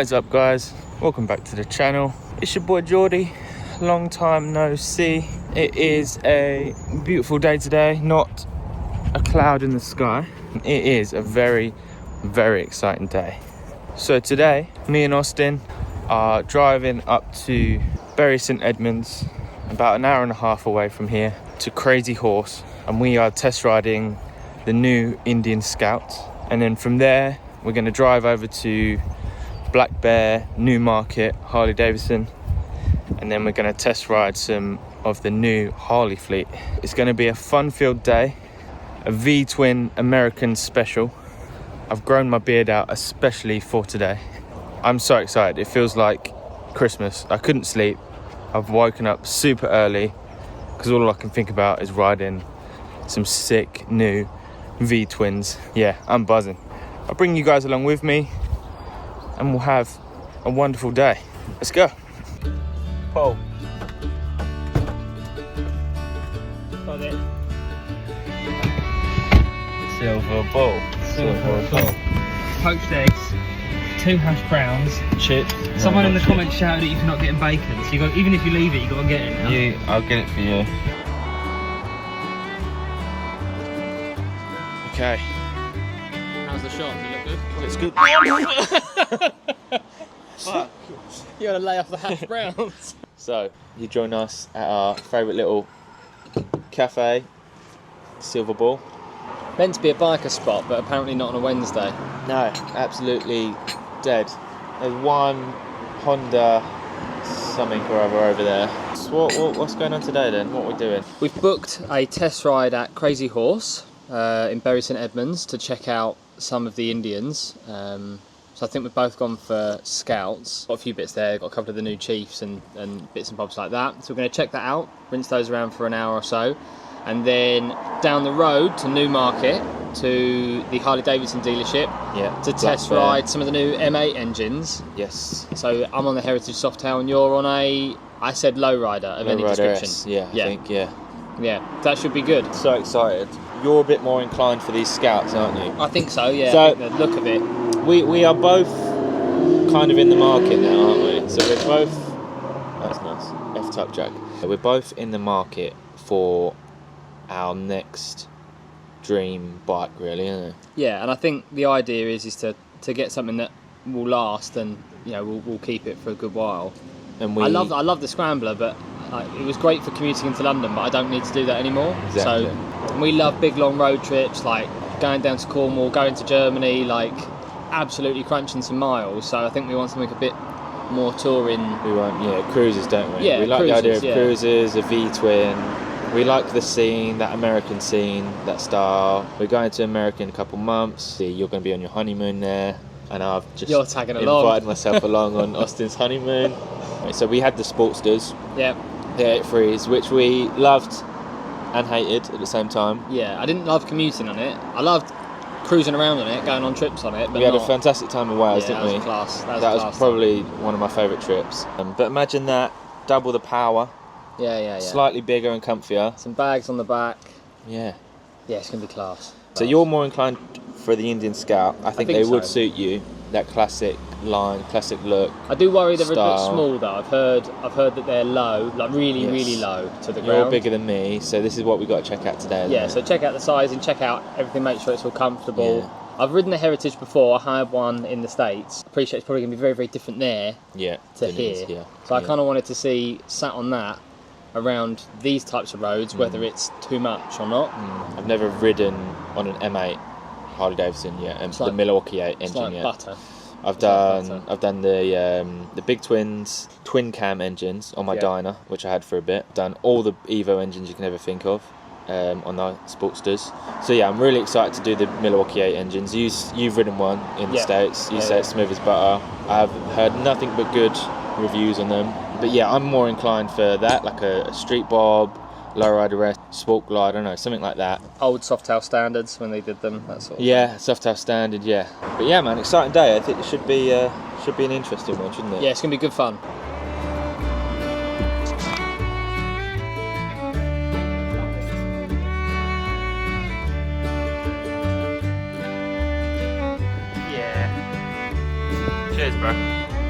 What is up, guys? Welcome back to the channel. It's your boy Geordie. Long time no see. It is a beautiful day today, not a cloud in the sky. It is a very, very exciting day. So today, me and Austin are driving up to Bury St Edmunds, about an hour and a half away from here, to Krazy Horse, and we are test riding the new Indian Scout. And then from there, we're going to drive over to Black Bear Harley Davidson, and then we're going to test ride some of the new Harley fleet. It's going to be a fun-filled day, a V-twin American special. I've grown my beard out especially for today. I'm so excited. It feels like Christmas. I couldn't sleep. I've woken up super early because all I can think about is riding some sick new V-twins. Yeah, I'm buzzing. I'll bring you guys along with me and we'll have a wonderful day. Let's go. Paul. Got it. Silver ball. Poached eggs, 2 hash browns, Chips. Someone in the comments shouted at you for not getting bacon, so you got, even if you leave it, you got to get it now. I'll get it for you. Okay. How's the shot? Does it look good? It's good. Fuck. You gotta lay off the hash browns. So, you join us at our favourite little cafe, Silver Ball. Meant to be a biker spot, but apparently not on a Wednesday. No, absolutely dead. There's one Honda something or other over there. So what's going on today then? What are we doing? We've booked a test ride at Krazy Horse in Bury St Edmunds to check out some of the Indians. So I think we've both gone for Scouts. Got a few bits there, got a couple of the new Chiefs and bits and bobs like that. So we're going to check that out, rinse those around for an hour or so. And then down the road to Newmarket, to the Harley Davidson dealership, to test ride some of the new M8 engines. Yes. So I'm on the Heritage Softail and you're on I said lowrider of any description. S, I think, Yeah, that should be good. So excited. You're a bit more inclined for these Scouts, aren't you? I think so, yeah. So, I think the look of it. We are both kind of in the market now, aren't we? So we're both... That's nice. F-type jack. We're both in the market for our next dream bike, really, isn't it? Yeah, and I think the idea is to get something that will last and we'll keep it for a good while. And I love the Scrambler, but it was great for commuting into London, but I don't need to do that anymore. Exactly. So we love big long road trips, like going down to Cornwall, going to Germany, like absolutely crunching some miles. So I think we want something a bit more touring. We want cruisers, don't we? Yeah, we like cruisers, the idea of cruisers, a V-twin. We like the scene, that American scene, that style. We're going to America in a couple months. You're going to be on your honeymoon there, and I've just You're tagging along. Invited myself along on Austin's honeymoon. So we had the Sportsters, the 83s, which we loved and hated at the same time. Yeah, I didn't love commuting on it. I loved cruising around on it, going on trips on it. But we had a fantastic time in Wales, didn't we? That was class. That was probably one of my favourite trips. But imagine that, double the power. Yeah. Slightly bigger and comfier. Some bags on the back. Yeah. Yeah, it's going to be class. So you're more inclined for the Indian Scout. I think they would suit you. That classic line, classic look. I do worry they're a bit small though. I've heard that they're low, like really low to the ground. You're bigger than me, so this is what we got to check out today. Yeah, so check out the size and check out everything, make sure it's all comfortable. Yeah. I've ridden the Heritage before. I had one in the States. I appreciate it's probably going to be very, very different there to here. So I kind of wanted to see, sat on that, around these types of roads, whether it's too much or not. I've never ridden on an M8 Harley Davidson yet, and the Milwaukee 8 engine yet. Butter. I've done the big twins, twin cam engines on my Dyna, which I had for a bit. I've done all the Evo engines you can ever think of on the Sportsters. So yeah, I'm really excited to do the Milwaukee 8 engines. You've ridden one in the States. You say it's smooth as butter. I've heard nothing but good reviews on them. But yeah, I'm more inclined for that, like a street bob, lowrider, sport glide, I don't know, something like that. Old Softail standards when they did them, that sort of thing. Softail standard, yeah. But yeah, man, exciting day. I think it should be an interesting one, shouldn't it? Yeah, it's gonna be good fun. Yeah. Cheers, bro.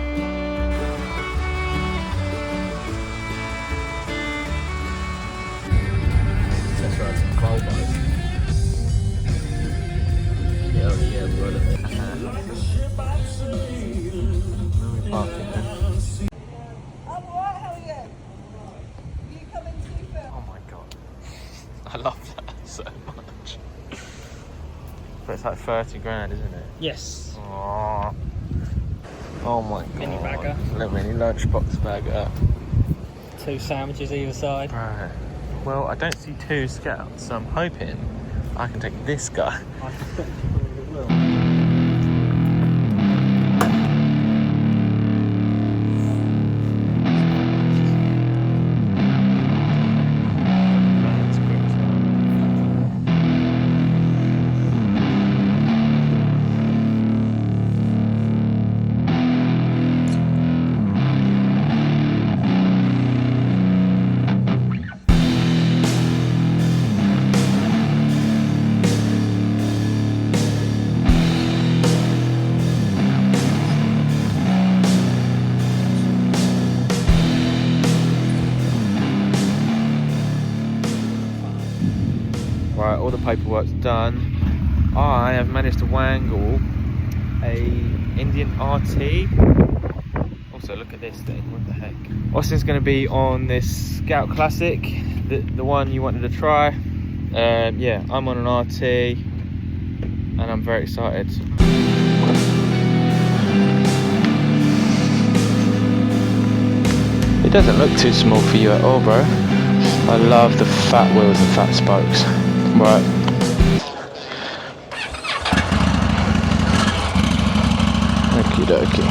I love that so much. But it's like 30 grand, isn't it? Yes. Aww. Oh my god. Mini bagger. Little mini lunchbox bagger. 2 sandwiches either side. Right. Well, I don't see 2 scouts, so I'm hoping I can take this guy. I suspect you probably will. Right, all the paperwork's done. I have managed to wangle a Indian RT. Also, look at this thing, what the heck. Austin's going to be on this Scout Classic, the one you wanted to try. Yeah, I'm on an RT and I'm very excited. It doesn't look too small for you at all, bro. I love the fat wheels and fat spokes. Right. Okie dokie.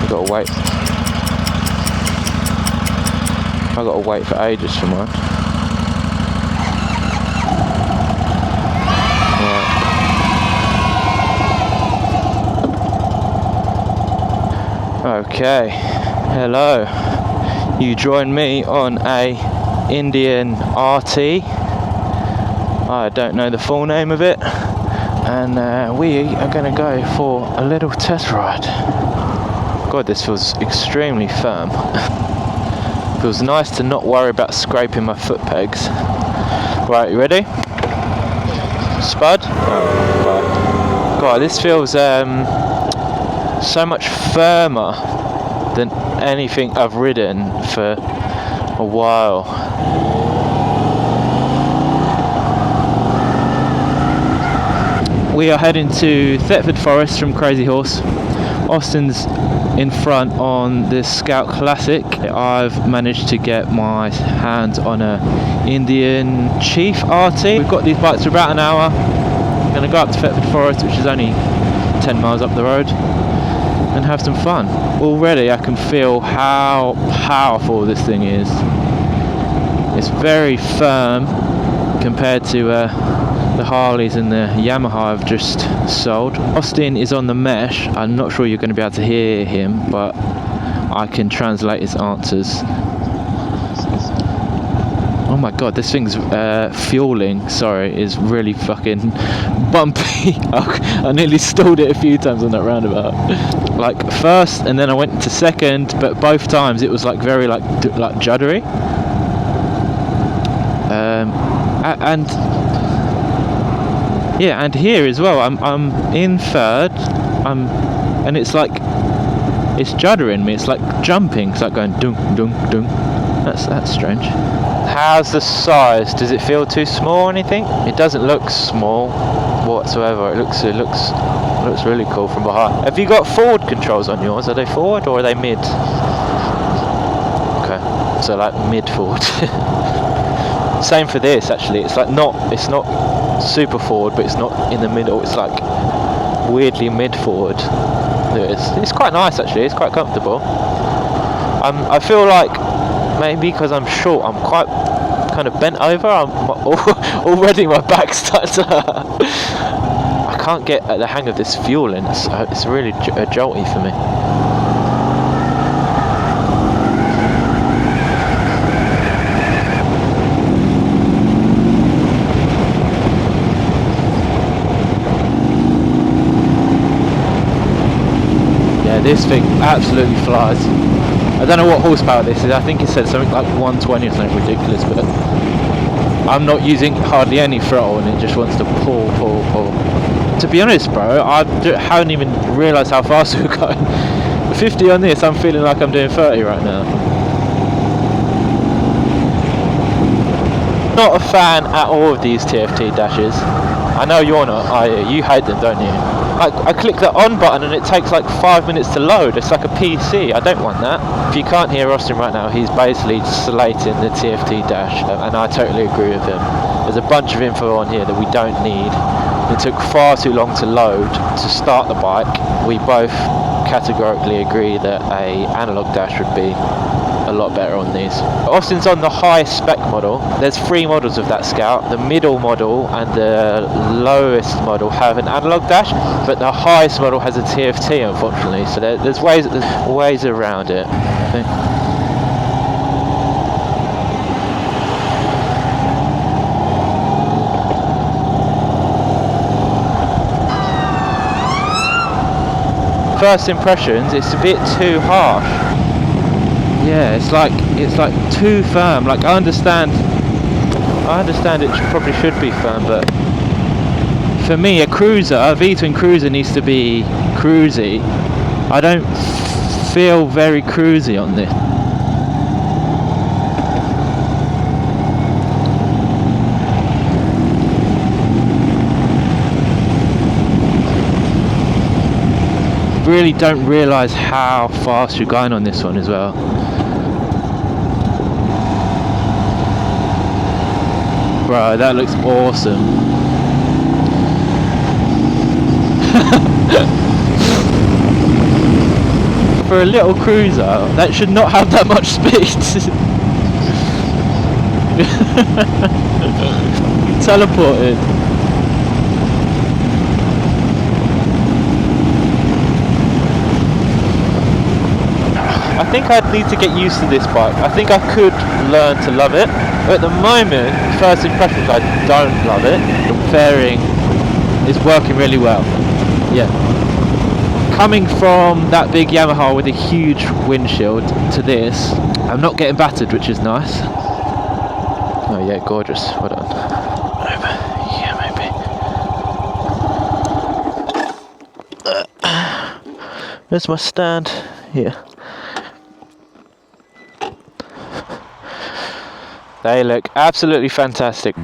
I've got to wait. I've got to wait for ages for mine. Right. Okay. Hello. You join me on a Indian RT. I don't know the full name of it, and we are going to go for a little test ride. God, this feels extremely firm. Feels nice to not worry about scraping my foot pegs. Right, you ready? Spud? Oh, right. God, this feels so much firmer than anything I've ridden for a while. We are heading to Thetford Forest from Krazy Horse. Austin's in front on this Scout Classic. I've managed to get my hands on a Indian Chief RT. We've got these bikes for about an hour. I'm going to go up to Thetford Forest, which is only 10 miles up the road, and have some fun. Already I can feel how powerful this thing is. It's very firm compared to the Harleys and the Yamaha I've just sold. Austin is on the mesh. I'm not sure you're going to be able to hear him, but I can translate his answers. Oh my god, this thing's fueling, sorry, is really fucking bumpy. I nearly stalled it a few times on that roundabout. Like first and then I went to second, but both times it was like very like juddery. And yeah, and here as well, I'm in third, and it's like, it's juddering me, it's like jumping, it's like going dunk, dunk, dunk. That's strange. How's the size? Does it feel too small or anything? It doesn't look small whatsoever. It looks really cool from behind. Have you got forward controls on yours? Are they forward or are they mid? Okay, so like mid forward. Same for this actually. It's not super forward, but it's not in the middle. It's like weirdly mid forward. It's quite nice actually. It's quite comfortable. I feel like maybe because I'm short, I'm quite kind of bent over. Already my back's starting to hurt. I can't get the hang of this fueling. It's really jolty for me. This thing absolutely flies. I don't know what horsepower this is. I think it said something like 120 or something ridiculous, but I'm not using hardly any throttle and it just wants to pull. To be honest, bro, I haven't even realised how fast we're going. 50 on this, I'm feeling like I'm doing 30 right now. Not a fan at all of these TFT dashes. I know you're not, are you? You hate them, don't you? I click the on button and it takes like 5 minutes to load. It's like a PC. I don't want that. If you can't hear Austin right now, he's basically slating the TFT dash, and I totally agree with him. There's a bunch of info on here that we don't need. It took far too long to load to start the bike. We both categorically agree that a analog dash would be a lot better on these. Austin's on the high spec model. There's 3 models of that Scout. The middle model and the lowest model have an analog dash, but the highest model has a TFT, unfortunately. So there's ways around it, I think. First impressions, it's a bit too harsh. Yeah, it's like too firm. Like I understand it probably should be firm, but for me, a V-twin cruiser needs to be cruisy. I don't feel very cruisy on this. Really don't realise how fast you're going on this one as well. Bro, that looks awesome. For a little cruiser, that should not have that much speed. Teleported. I think I'd need to get used to this bike. I think I could learn to love it. But at the moment, first impressions, I don't love it. The fairing is working really well. Yeah. Coming from that big Yamaha with a huge windshield to this, I'm not getting battered, which is nice. Oh yeah, gorgeous. Well done. Yeah, maybe. There's my stand here. They look absolutely fantastic.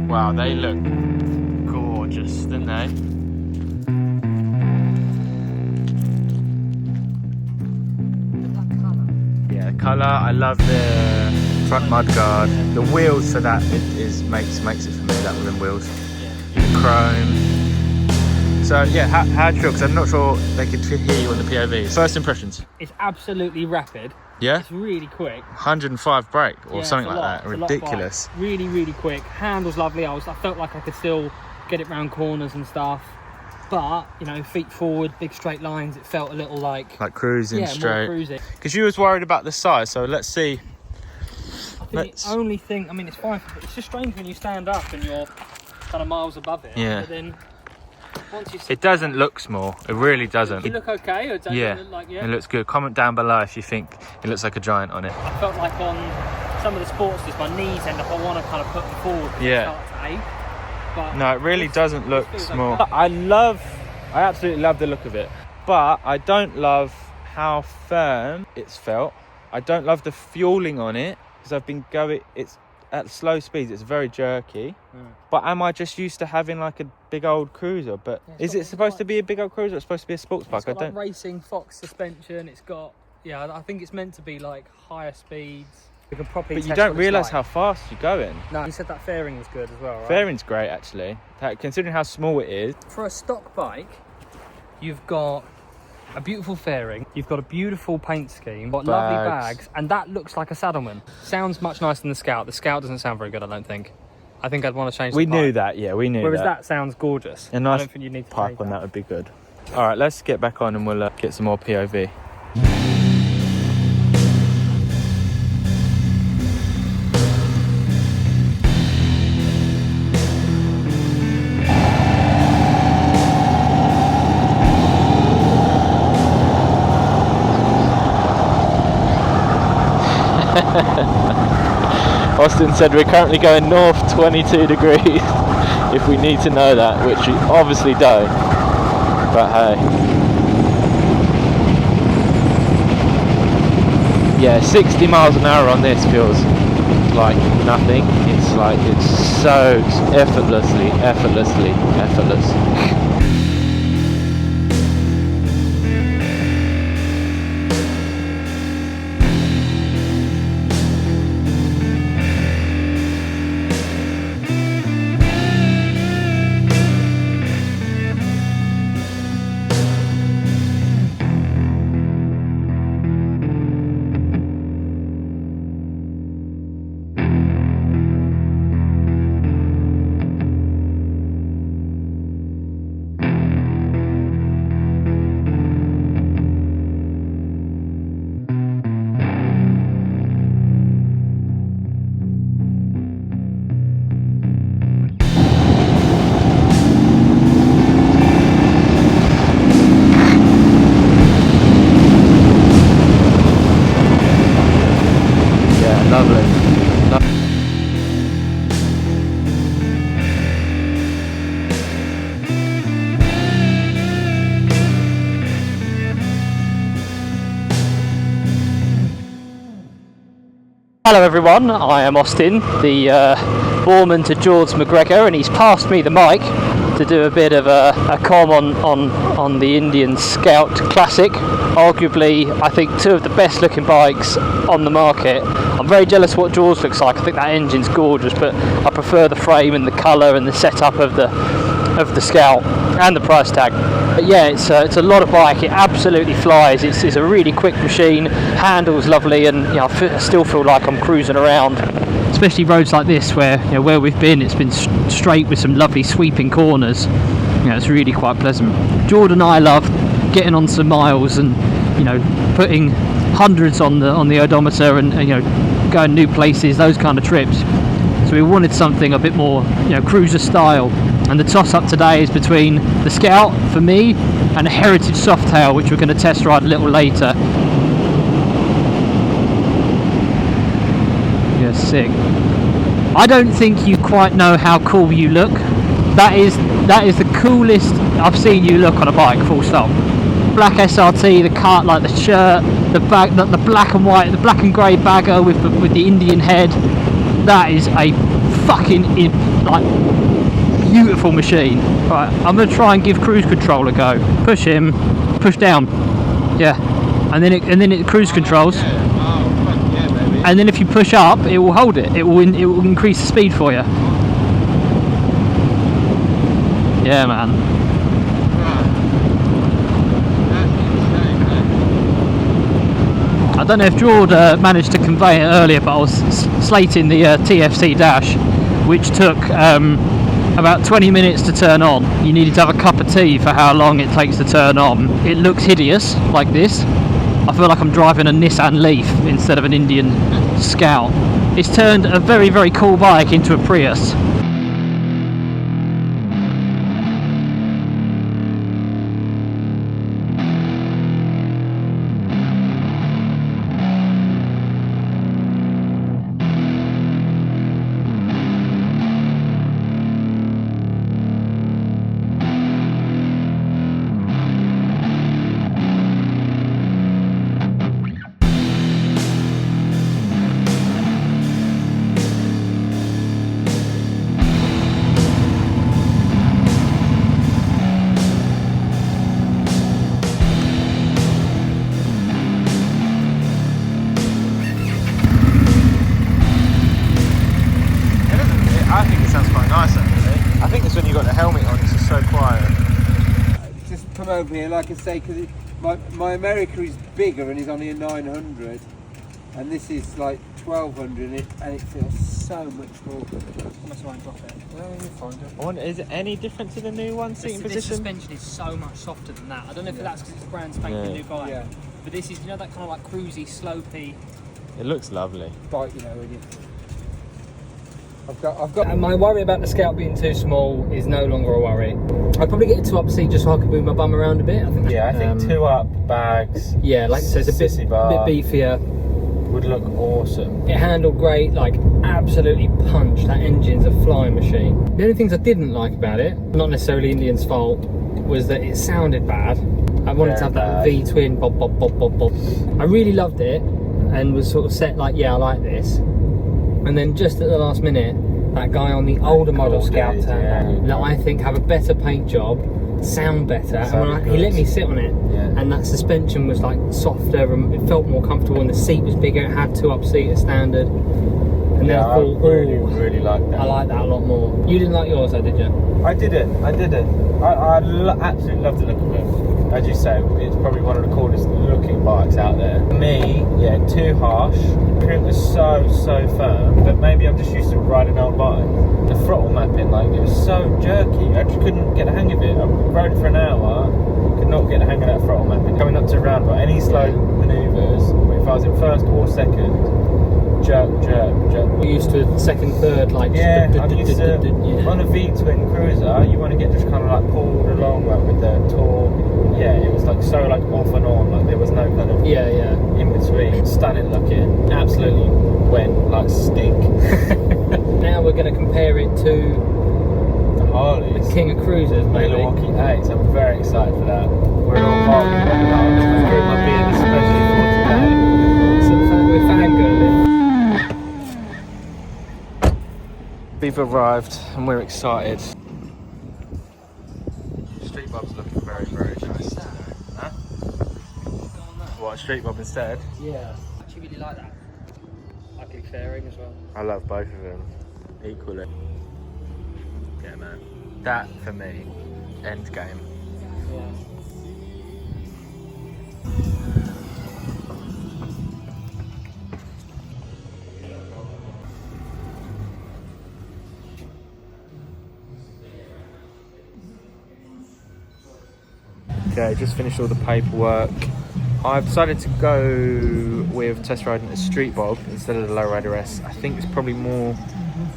Wow, they look gorgeous, don't they? Yeah, the colour, I love the front mudguard. The wheels for that makes it for me, that with them wheels. The chrome. So yeah, how do you feel? Because I'm not sure they could hear you on the POVs. First impressions. It's absolutely rapid. Yeah? It's really quick. 105 brake or something like that. It's Ridiculous. Really, really quick. Handles lovely. I felt like I could still get it round corners and stuff. But, you know, feet forward, big straight lines, it felt a little like cruising straight. More cruising. Because you was worried about the size, so let's see. I think the only thing, I mean, it's fine. It's just strange when you stand up and you're kind of miles above it. Yeah. But then once you it doesn't look small. It really doesn't. Does it look okay? Or does it look like, it looks good. Comment down below if you think it looks like a giant on it. I felt like on some of the Sportsters, my knees end up, I want to kind of put them forward. Yeah. Start to ache. But no, it really doesn't look small. Okay. I absolutely love the look of it, but I don't love how firm it's felt. I don't love the fueling on it because I've been going. It's at slow speeds. It's very jerky. But am I just used to having like a big old cruiser? But is it supposed to be a big old cruiser? Or it's supposed to be a sports bike. It's got like racing Fox suspension. It's got I think it's meant to be like higher speeds. We can properly. But you don't realise how fast you're going. No, you said that fairing was good as well, right? Fairing's great actually, considering how small it is. For a stock bike, you've got a beautiful fairing, you've got a beautiful paint scheme, got lovely bags, and that looks like a Saddleman. Sounds much nicer than the Scout. The Scout doesn't sound very good, I don't think. I think I'd want to change the We pipe. knew that, yeah, we knew Whereas that. that sounds gorgeous. A nice I don't think you need to pipe on that would be good. All right, let's get back on and we'll get some more POV. Austin said we're currently going north 22 degrees, if we need to know that, which we obviously don't. But hey. Yeah, 60 miles an hour on this feels like nothing. It's like, it's so effortless. Hello everyone, I am Austin, the foreman to George McGregor, and he's passed me the mic to do a bit of a com on the Indian Scout Classic. Arguably, I think, two of the best looking bikes on the market. I'm very jealous of what George looks like. I think that engine's gorgeous, but I prefer the frame and the colour and the setup of the Scout and the price tag. But yeah, it's a lot of bike. It absolutely flies. It's a really quick machine, handles lovely, and I still feel like I'm cruising around. Especially roads like this, where where we've been, it's been straight with some lovely sweeping corners. It's really quite pleasant. Jordan and I love getting on some miles and putting hundreds on the odometer and going new places, those kind of trips. So we wanted something a bit more cruiser style. And the toss-up today is between the Scout, for me, and a Heritage Softail, which we're going to test ride a little later. Yeah, sick. I don't think you quite know how cool you look. That is the coolest I've seen you look on a bike, full stop. Black SRT, the cut, like the shirt, the bag, the black and white, the black and grey bagger with the Indian head. That is a fucking beautiful machine. Right, I'm gonna try and give cruise control a go. Push him, push down. Yeah, and then it cruise controls. And then if you push up, it will hold it. It will increase the speed for you. Yeah, man. I don't know if George managed to convey it earlier, but I was slating the TFC dash, which took about 20 minutes to turn on. You needed to have a cup of tea for how long it takes to turn on. It looks hideous like this. I feel like I'm driving a Nissan Leaf instead of an Indian Scout. It's turned a very, very cool bike into a Prius. I think it sounds quite nice actually. I think it's when you've got the helmet on, it's just so quiet. Just come over here, like I say, because my America is bigger and is only a 900, and this is like 1200, and it feels so much more good. I'm gonna try and drop it. Yeah, you'll find it. Is it any different to the new one, seating position? This suspension is so much softer than that. I don't know if that's because it's a brand spanking new bike, but this is, that kind of like cruisy, slopey. It looks lovely. Bike, when you. I've got. And my worry about the Scout being too small is no longer a worry. I'd probably get it to up seat just so I could move my bum around a bit. I think. Yeah, I think 2 up bags. Yeah, like so it's a bit beefier. would look awesome. It handled great, like absolutely punched. That engine's a flying machine. The only things I didn't like about it, not necessarily Indian's fault, was that it sounded bad. I wanted to have that V-twin bob bob bob bob bob. I really loved it and was sort of set like, yeah, I like this. And then just at the last minute, that guy on the older model Scout turned out that I think have a better paint job, sound better, and he let me sit on it, and that suspension was like softer and it felt more comfortable, and the seat was bigger. It had 2-up-seater standard, and then I thought, really like that. I like that a lot more. You didn't like yours, though, did you? I didn't. I absolutely love the look of it. As you say, it's probably one of the coolest looking bikes out there. For me, yeah, too harsh. It was so firm, but maybe I'm just used to riding old bikes. The throttle mapping, like, it was so jerky. I just couldn't get the hang of it. I rode it for an hour, could not get the hang of that throttle mapping. Coming up to a roundabout, any slow manoeuvres, if I was in first or second, jerk. We're used to second, third, like I'm used to on a V-twin cruiser. You want to get just kind of like pulled along like with the torque. Yeah, it was like so like off and on. Like there was no kind of in between. Stunning looking. Absolutely went like stink. Now we're going to compare it to the Harleys, the King of Cruisers, Milwaukee 8s. I'm very excited for that. We're all Harley. I've brewed my beer especially for today. So we're fangirling. We've arrived and we're excited. Street Bob's looking very nice today. Huh? What, Street Bob instead? Yeah, I actually really like that. Ugly fairing as well. I love both of them equally. Yeah, man. That for me, end game. Yeah. Okay, just finished all the paperwork. I've decided to go with test riding a Street Bob instead of the Lowrider S. I think it's probably more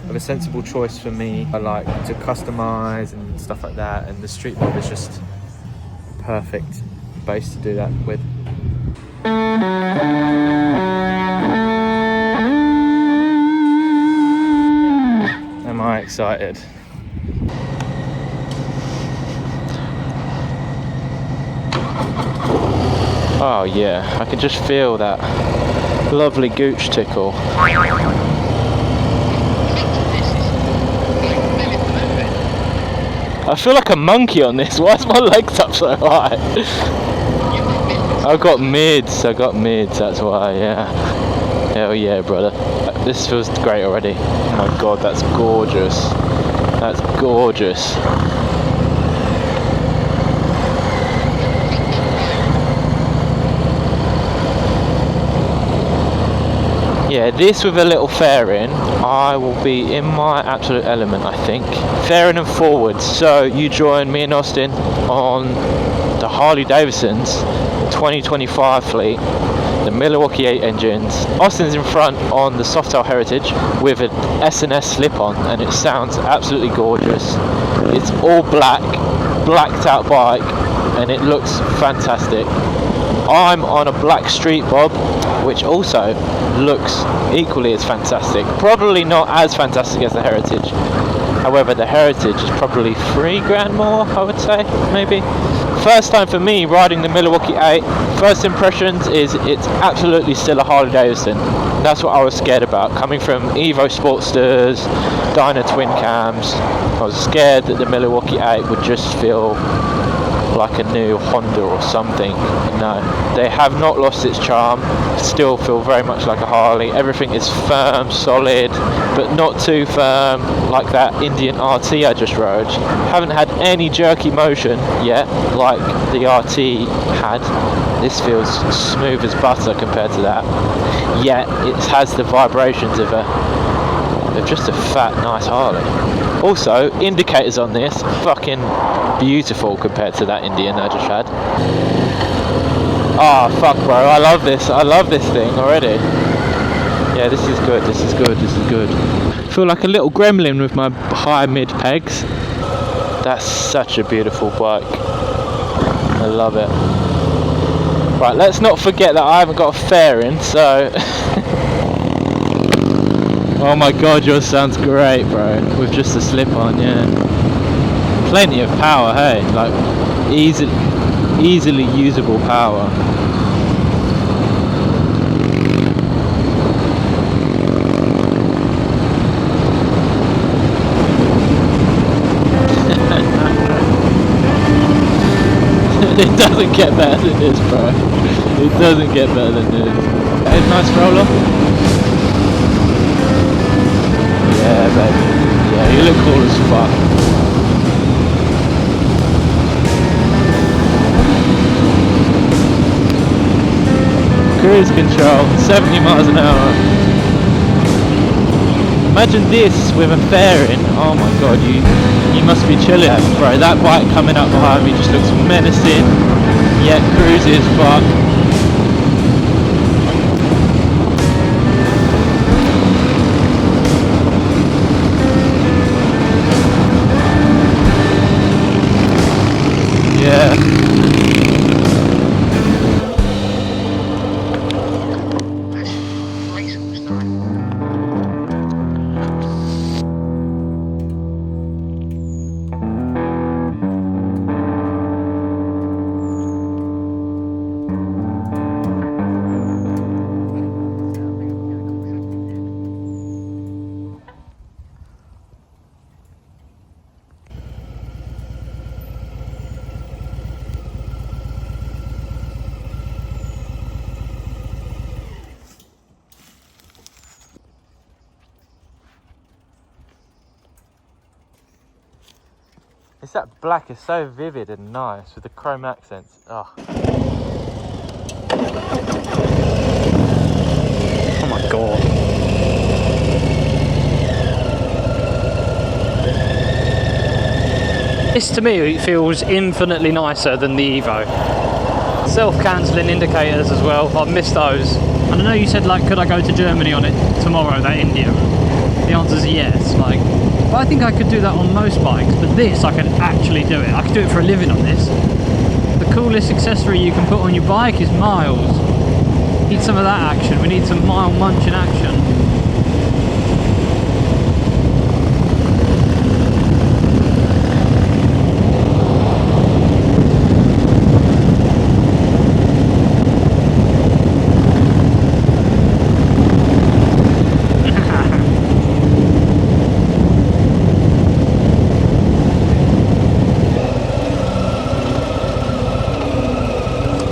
of a sensible choice for me. I like to customise and stuff like that, and the Street Bob is just a perfect base to do that with. Am I excited? Oh yeah, I can just feel that lovely gooch tickle. I feel like a monkey on this. Why is my legs up so high? I got mids, that's why, yeah. Hell yeah, brother. This feels great already. Oh my god, that's gorgeous. That's gorgeous. Yeah, this with a little fairing, I will be in my absolute element, I think. Fairing and forwards, so you join me and Austin on the Harley Davidson's 2025 fleet, the Milwaukee 8 engines. Austin's in front on the Softail Heritage with an S&S slip-on, and it sounds absolutely gorgeous. It's all blacked out bike, and it looks fantastic. I'm on a black Street Bob, which also looks equally as fantastic. Probably not as fantastic as the Heritage. However, the Heritage is probably $3,000 more, I would say, maybe. First time for me riding the Milwaukee 8. First impressions is it's absolutely still a Harley Davidson. That's what I was scared about. Coming from Evo Sportsters, Dyna twin cams, I was scared that the Milwaukee 8 would just feel like a new Honda or something. No, they have not lost its charm. Still feel very much like a Harley. Everything is firm, solid, but not too firm like that Indian RT I just rode. Haven't had any jerky motion yet like the RT had. This feels smooth as butter compared to that. Yet it has the vibrations of just a fat, nice Harley. Also, indicators on this, fucking beautiful compared to that Indian I just had. Ah, fuck bro, I love this thing already. Yeah, this is good. I feel like a little gremlin with my high mid pegs. That's such a beautiful bike. I love it. Right, let's not forget that I haven't got a fairing, so... Oh my god, yours sounds great, bro. With just a slip-on, yeah. Plenty of power, hey? Like, easily usable power. It doesn't get better than this, bro. It doesn't get better than this. Hey, nice roller. Yeah, baby. Yeah, you look cool as fuck. Cruise control, 70 miles an hour. Imagine this with a fairing. Oh my god, you must be chilling, bro. That bike coming up behind me just looks menacing, yet cruisy as fuck. Yeah. It's that black is so vivid and nice with the chrome accents. Oh. Oh my god. This to me feels infinitely nicer than the Evo. Self-cancelling indicators as well, I've missed those. And I know you said, like, could I go to Germany on it tomorrow, that India? The answer's yes, like, but I think I could do that on most bikes, but this I can actually do it. I could do it for a living on this. The coolest accessory you can put on your bike is miles. Need some of that action, we need some mile munching action.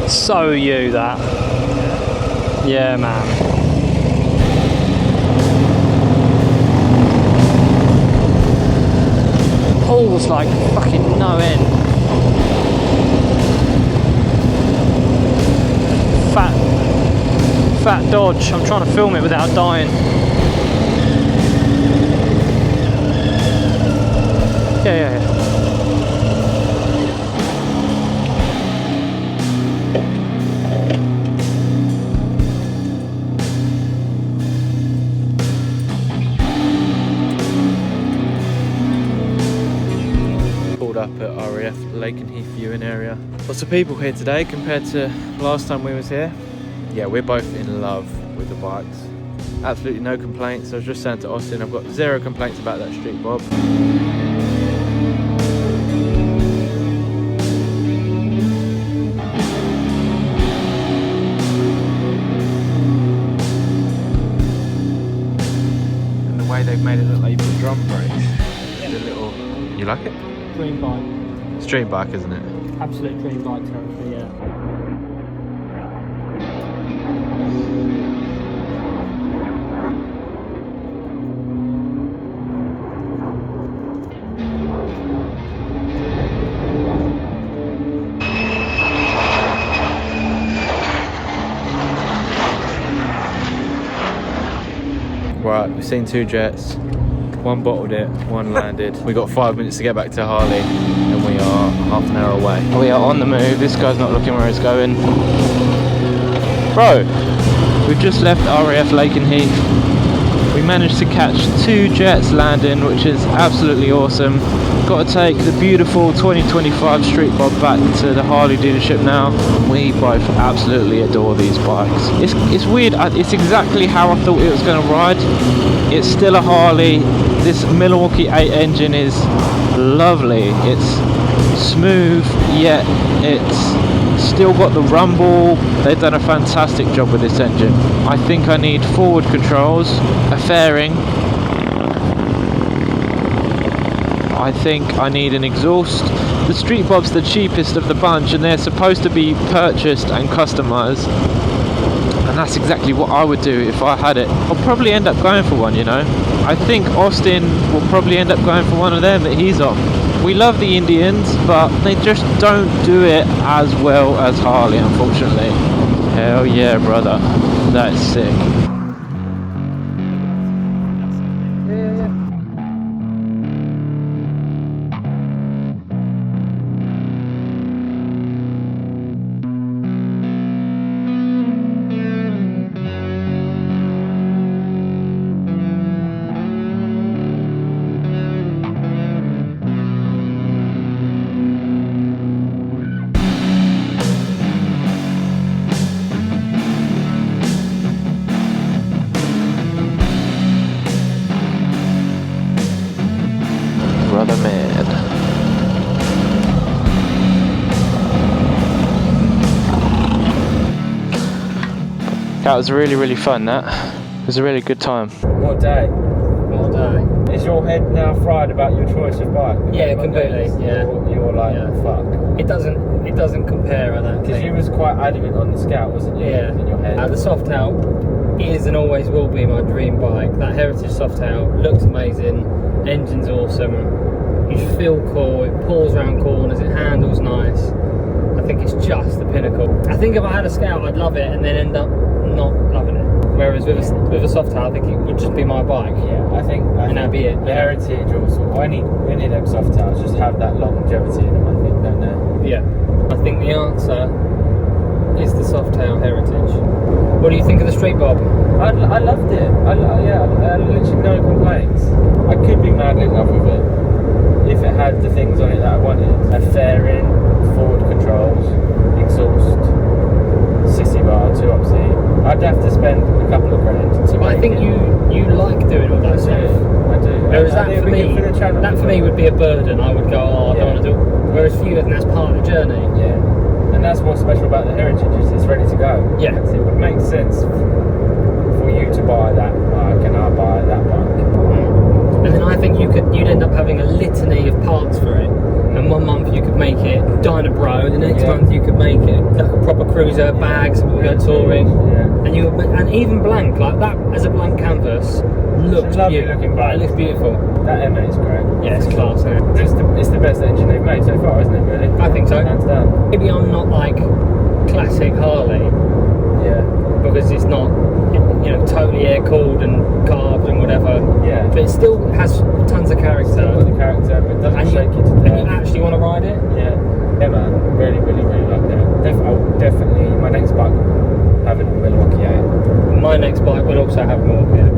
So you that. Yeah, man. Pulls like fucking no end. Fat Dodge. I'm trying to film it without dying. Yeah. Up at RAF Lake and Heath viewing area. Lots of people here today compared to last time we was here. Yeah, we're both in love with the bikes. Absolutely no complaints. I was just saying to Austin, I've got zero complaints about that Street Bob. And the way they've made it look like you put drum brakes. The little, you like it? Dream bike. It's dream bike, isn't it? Absolute dream bike territory, yeah. Right, we've seen two jets. One bottled it, one landed. We got 5 minutes to get back to Harley, and we are half an hour away. We are on the move. This guy's not looking where he's going. Bro, we've just left RAF Lake and Heath. We managed to catch two jets landing, which is absolutely awesome. Got to take the beautiful 2025 Street Bob back to the Harley dealership now. We both absolutely adore these bikes. It's weird, it's exactly how I thought it was going to ride. It's still a Harley. This Milwaukee 8 engine is lovely. It's smooth, yet it's still got the rumble. They've done a fantastic job with this engine. I think I need forward controls, a fairing. I think I need an exhaust. The Street Bob's the cheapest of the bunch, and they're supposed to be purchased and customised. And that's exactly what I would do if I had it. I'll probably end up going for one, you know. I think Austin will probably end up going for one of them that he's on. We love the Indians, but they just don't do it as well as Harley, unfortunately. Hell yeah, brother. That's sick. Brother man. That was really fun, that. It was a really good time. What day? All day. Is your head now fried about your choice of bike? Yeah, completely. Yeah. You're like, Yeah. fuck. It doesn't compare, I don't Because think. you was quite adamant on the Scout, wasn't you? Yeah. In your head. The Softail is and always will be my dream bike. That Heritage Softail looks amazing. Engine's awesome. You feel cool. It pulls around corners. It handles nice. I think it's just the pinnacle. I think if I had a Scout, I'd love it, and then end up not loving it. Whereas with a Softail, I think it would just be my bike. Yeah, I think that'd be it. The Heritage also, any of them Softails just have that longevity in them, I think, don't they? Yeah. I think the answer is the Softail Heritage. What do you think of the Street Bob? I loved it. I literally no complaints. I could be madly in love with it if it had the things on it that I wanted. A fairing, forward controls, exhaust, sissy bar, 2-up seat. I'd have to spend a couple of grand to I make think it. you like doing all that stuff. I do. Whereas I that for me would be a burden. I would go, oh, I don't want to do it. Whereas for you, I think that's part of the journey. Yeah. And that's what's special about the Heritage, is it's ready to go. Yeah. It would make sense for you to buy that bike and I buy that bike. And then I think you'd end up having a litany of parts for it. And one month you could make it Dyna Bro, the next month you could make it like a proper cruiser, bags, we go touring. Yeah. And even blank, like that as a blank canvas, looks lovely beautiful. looking bike. It looks beautiful. That M8 is great. Yeah, it's class, isn't it? It's the best engine they've made so far, isn't it, really? I think so. Hands down. Maybe I'm not like classic Harley, Yeah. because it's not, totally air cooled and carbed and whatever. Yeah. But it still has tons of character. Still got the character, but it doesn't And shake you to and you death. actually want to ride it? Yeah. Yeah, man. Really like that. Definitely, my next bike having a Milwaukee 8. My next bike will also have more. Yeah.